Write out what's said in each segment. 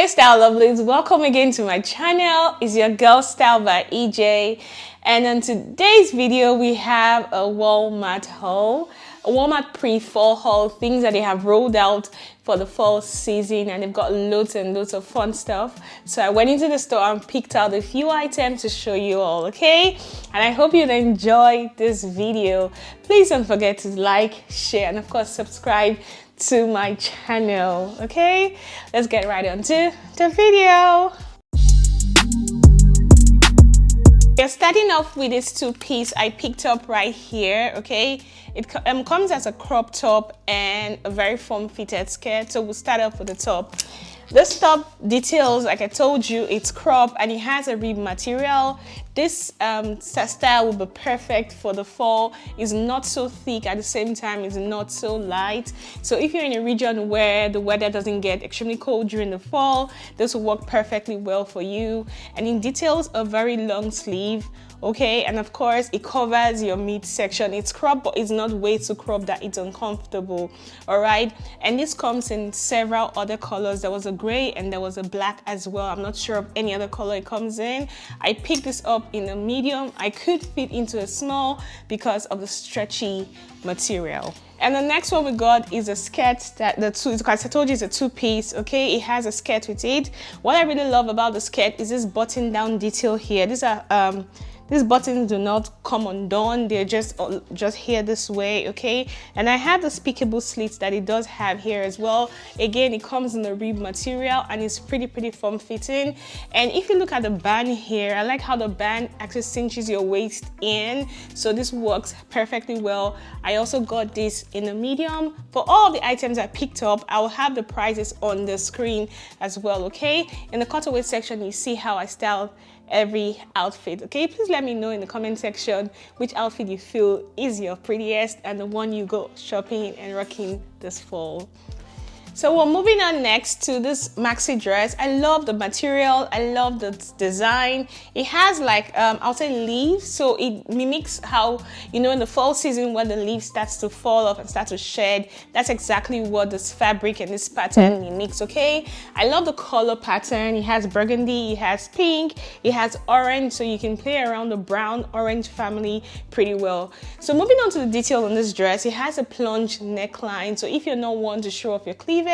Hey style lovelies, welcome again to my channel. It's your girl Style by EJ, and in today's video we have a Walmart haul, a Walmart pre-fall haul, things that they have rolled out for the fall season, and they've got loads and loads of fun stuff. So I went into the store and picked out a few items to show you all, okay? And I hope you'll enjoy this video. Please don't forget to like, share, and of course subscribe to my channel. Okay, let's get right on to the video. We're starting off with this two-piece I picked up right here. Okay, it comes as a crop top and a very form-fitted skirt. So we'll start off with the top. This top details, like I told you, it's crop and it has a rib material. This style will be perfect for the fall. It's not so thick, at the same time it's not so light. So if you're in a region where the weather doesn't get extremely cold during the fall, this will work perfectly well for you. And it details a very long sleeve. Okay, and of course it covers your midsection. It's cropped, but it's not way too cropped that it's uncomfortable. All right, and this comes in several other colors. There was a gray and there was a black as well. I'm not sure of any other color it comes in. I picked this up in a medium. I could fit into a small because of the stretchy material. And the next one we got is a skirt that because I told you it's a two-piece. Okay, it has a skirt with it. What I really love about the skirt is this button down detail here. These buttons do not come undone, they're just here this way. Okay, and I have the speakable slits that it does have here as well. Again, it comes in the rib material and it's pretty form fitting. And if you look at the band here, I like how the band actually cinches your waist in, so this works perfectly well. I also got this in a medium. For all of the items I picked up, I will have the prices on the screen as well. Okay, in the cutaway section you see how I styled every outfit. Okay, please let me know in the comment section which outfit you feel is your prettiest and the one you go shopping and rocking this fall. So we're moving on next to this maxi dress. I love the material, I love the design. It has like I'll say leaves, so it mimics how, you know, in the fall season when the leaves starts to fall off and start to shed. That's exactly what this fabric and this pattern mimics. Okay, I love the color pattern. It has burgundy, it has pink, it has orange, so you can play around the brown orange family pretty well. So moving on to the detail on this dress, it has a plunge neckline, so if you're not one to show off your cleavage,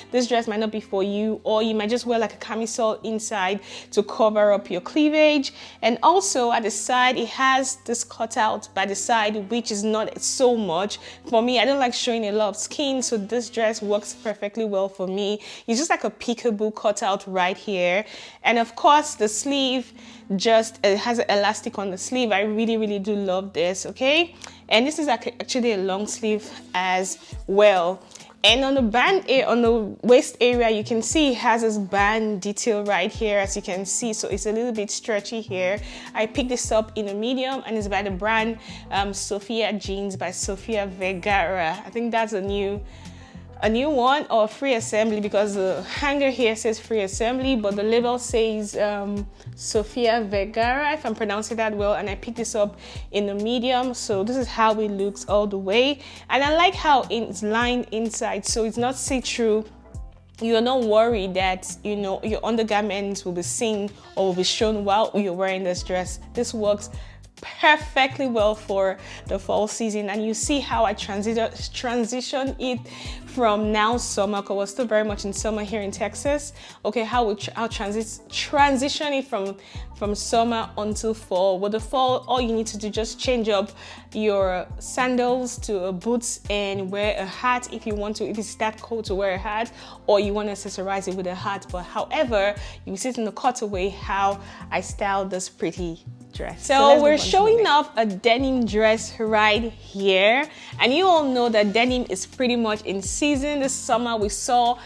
this dress might not be for you, or you might just wear like a camisole inside to cover up your cleavage. And also at the side, it has this cutout by the side, which is not so much for me. I don't like showing a lot of skin, so this dress works perfectly well for me. It's just like a peekaboo cutout right here. And of course the sleeve it has an elastic on the sleeve. I really do love this. Okay, and this is actually a long sleeve as well. And on the band, on the waist area, you can see it has this band detail right here, as you can see. So it's a little bit stretchy here. I picked this up in a medium, and it's by the brand Sopia Jeans by Sofia Vergara. I think that's a new one, or free assembly, because the hanger here says free assembly, but the label says Sofia Vergara, if I'm pronouncing that well. And I picked this up in a medium, so this is how it looks all the way. And I like how it's lined inside, so it's not see-through. You're not worried that, you know, your undergarments will be seen or will be shown while you're wearing this dress. This works perfectly well for the fall season. And you see how I transition it from now summer, because we're still very much in summer here in Texas. Okay, I'll transition it from summer until fall. With the fall, all you need to do, just change up your sandals to boots and wear a hat if you want to, if it's that cold to wear a hat, or you want to accessorize it with a hat. But however, you see it in the cutaway how I styled this pretty dress. So we're showing off a denim dress right here, and you all know that denim is pretty much in season this summer. We saw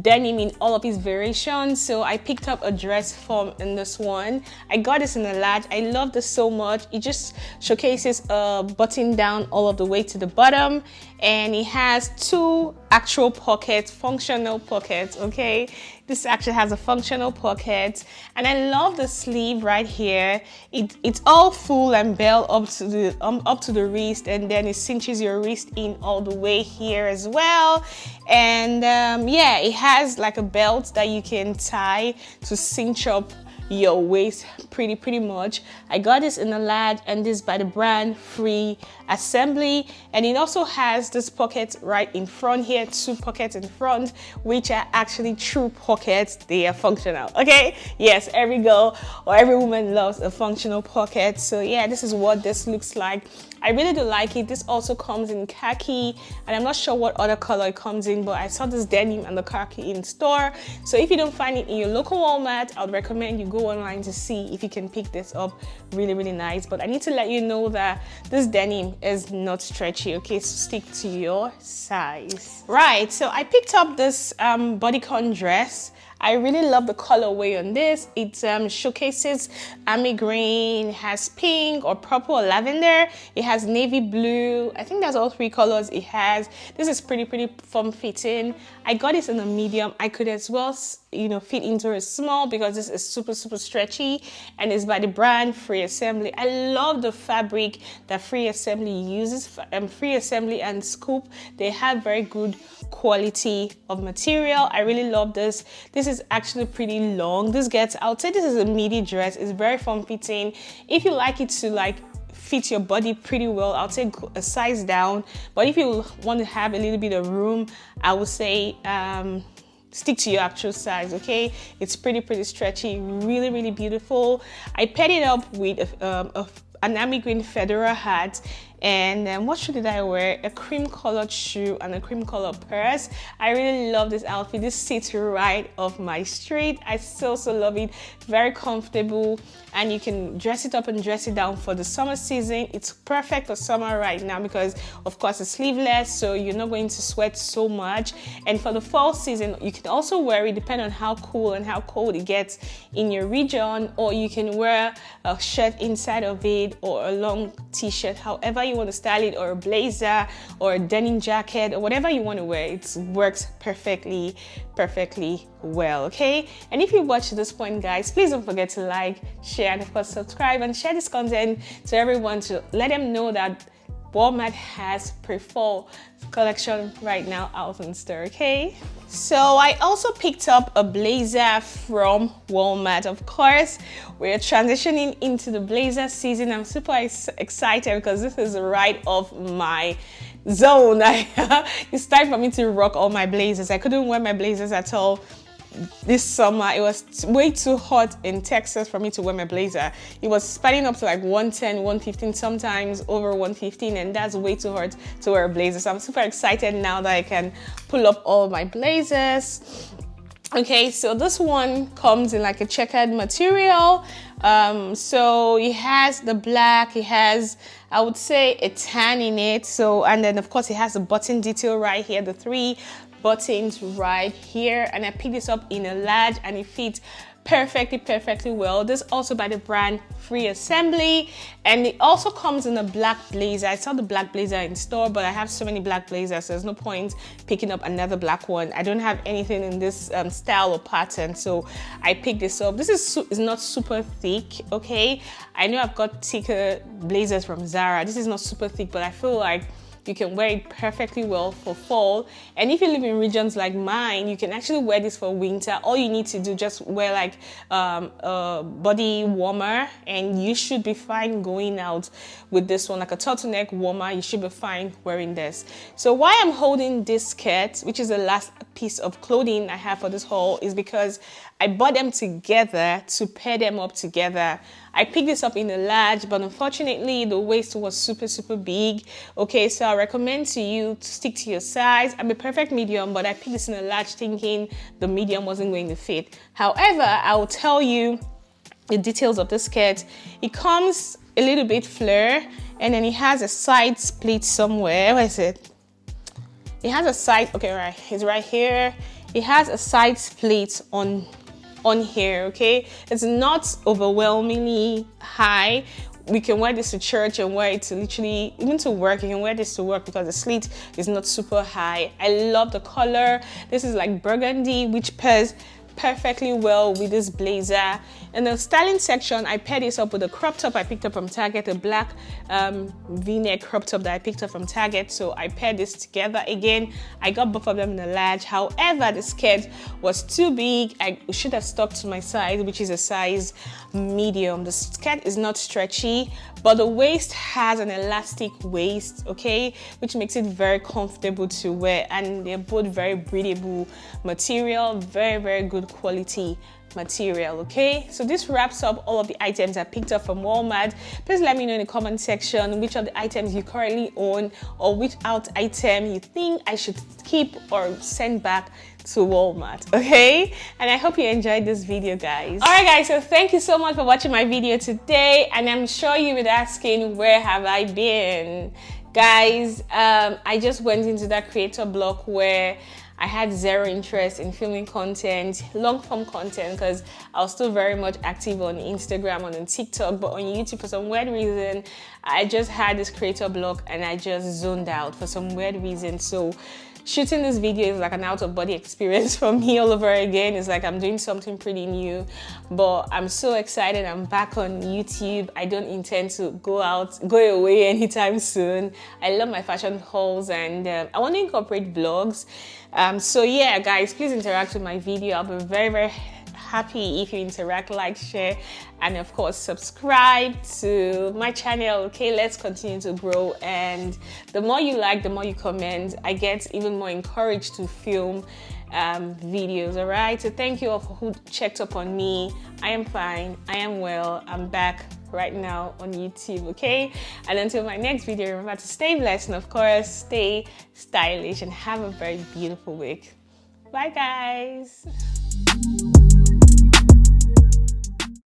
denim in all of its variations, so I picked up a dress form in this one. I got this in a large. I love this so much. It just showcases a button down all of the way to the bottom, and it has two actual pockets, functional pockets. Okay, This actually has a functional pocket, and I love the sleeve right here. It's all full and bell up to the wrist, and then it cinches your wrist in all the way here as well. And yeah, it has like a belt that you can tie to cinch up your waist pretty much. I got this in a large, and this by the brand Free Assembly, and it also has this pocket right in front here, 2 pockets in front, which are actually true pockets. They are functional. Okay, yes, every girl or every woman loves a functional pocket. So yeah, this is what this looks like. I really do like it. This also comes in khaki, and I'm not sure what other color it comes in, but I saw this denim and the khaki in store. So if you don't find it in your local Walmart, I would recommend you go online to see if you can pick this up. Really nice. But I need to let you know that this denim is not stretchy, okay? So stick to your size. Right, so I picked up this Bodycon dress. I really love the colorway on this. It showcases army green, has pink or purple or lavender. It has navy blue. I think that's all 3 colors it has. This is pretty form fitting. I got this in a medium. I could as well, you know, fit into a small because this is super stretchy, and it's by the brand Free Assembly. I love the fabric that Free Assembly uses. Free Assembly and Scoop, they have very good quality of material. I really love this. This is actually pretty long. This gets, I would say this is a midi dress. It's very form fitting. If you like it to like fit your body pretty well, I'll say a size down. But if you want to have a little bit of room, I would say stick to your actual size, okay? It's pretty stretchy, really beautiful. I paired it up with an army green fedora hat, and what shoe did I wear? A cream colored shoe and a cream colored purse. I really love this outfit. This sits right off my street. I so love it. Very comfortable, and you can dress it up and dress it down for the summer season. It's perfect for summer right now because of course it's sleeveless, so you're not going to sweat so much. And for the fall season, you can also wear it depending on how cool and how cold it gets in your region, or you can wear a shirt inside of it or a long t-shirt, however you want to style it, or a blazer or a denim jacket or whatever you want to wear. It works perfectly well, okay? And if you watch to this point, guys, please don't forget to like, share, and of course subscribe, and share this content to everyone to let them know that Walmart has pre-fall collection right now out in store, okay? So I also picked up a blazer from Walmart. Of course, we're transitioning into the blazer season. I'm super excited because this is right off my zone. It's time for me to rock all my blazers. I couldn't wear my blazers at all this summer. It was way too hot in Texas for me to wear my blazer. It was spinning up to like 110, 115, sometimes over 115, and that's way too hot to wear a blazer. So I'm super excited now that I can pull up all my blazers. Okay, so this one comes in like a checkered material. So it has the black, it has, I would say, a tan in it. So, and then of course it has a button detail right here, the 3 buttons right here, and I picked this up in a large, and it fits perfectly well. This also by the brand Free Assembly, and it also comes in a black blazer. I saw the black blazer in store, but I have so many black blazers, so there's no point picking up another black one. I don't have anything in this style or pattern, so I picked this up. This is not super thick, okay? I know I've got thicker blazers from Zara. This is not super thick, but I feel like you can wear it perfectly well for fall. And if you live in regions like mine, you can actually wear this for winter. All you need to do, just wear like a body warmer, and you should be fine going out with this one, like a turtleneck warmer. You should be fine wearing this. So why I'm holding this skirt, which is the last piece of clothing I have for this haul, is because I bought them together to pair them up together. I picked this up in a large, but unfortunately the waist was super big. Okay, so I recommend to you to stick to your size. I'm a perfect medium, but I picked this in a large thinking the medium wasn't going to fit. However, I will tell you the details of the skirt. It comes a little bit flare, and then it has a side split somewhere. Where is it? It has a side, okay, right, it's right here. It has a side split on here, okay? It's not overwhelmingly high. We can wear this to church and wear it to literally, even to work, you can wear this to work because the slit is not super high. I love the color. This is like burgundy, which pairs perfectly well with this blazer. In the styling section, I paired this up with a crop top I picked up from Target, a black v-neck crop top that I picked up from Target. So I paired this together. Again, I got both of them in a large. However, the skirt was too big. I should have stuck to my size, which is a size medium. The skirt is not stretchy, but the waist has an elastic waist, okay, which makes it very comfortable to wear, and they're both very breathable material, very good quality material. Okay, so this wraps up all of the items I picked up from Walmart. Please let me know in the comment section which of the items you currently own, or which out item you think I should keep or send back to Walmart. Okay, and I hope you enjoyed this video, guys. All right, guys, so thank you so much for watching my video today, and I'm sure you were asking, where have I been? Guys, I just went into that creator block where I had zero interest in filming content, long form content, because I was still very much active on Instagram and on TikTok, but on YouTube for some weird reason, I just had this creator block and I just zoned out for some weird reason. So shooting this video is like an out of body experience for me all over again. It's like I'm doing something pretty new, but I'm so excited. I'm back on YouTube. I don't intend to go away anytime soon. I love my fashion hauls, and I want to incorporate vlogs. So yeah, guys, please interact with my video. I'll be very happy if you interact, like, share, and of course subscribe to my channel. Okay, let's continue to grow, and the more you like, the more you comment, I get even more encouraged to film videos. All right, so thank you all for who checked up on me. I am fine, I am well, I'm back right now on YouTube. Okay, and until my next video, remember to stay blessed and of course stay stylish, and have a very beautiful week. Bye, guys.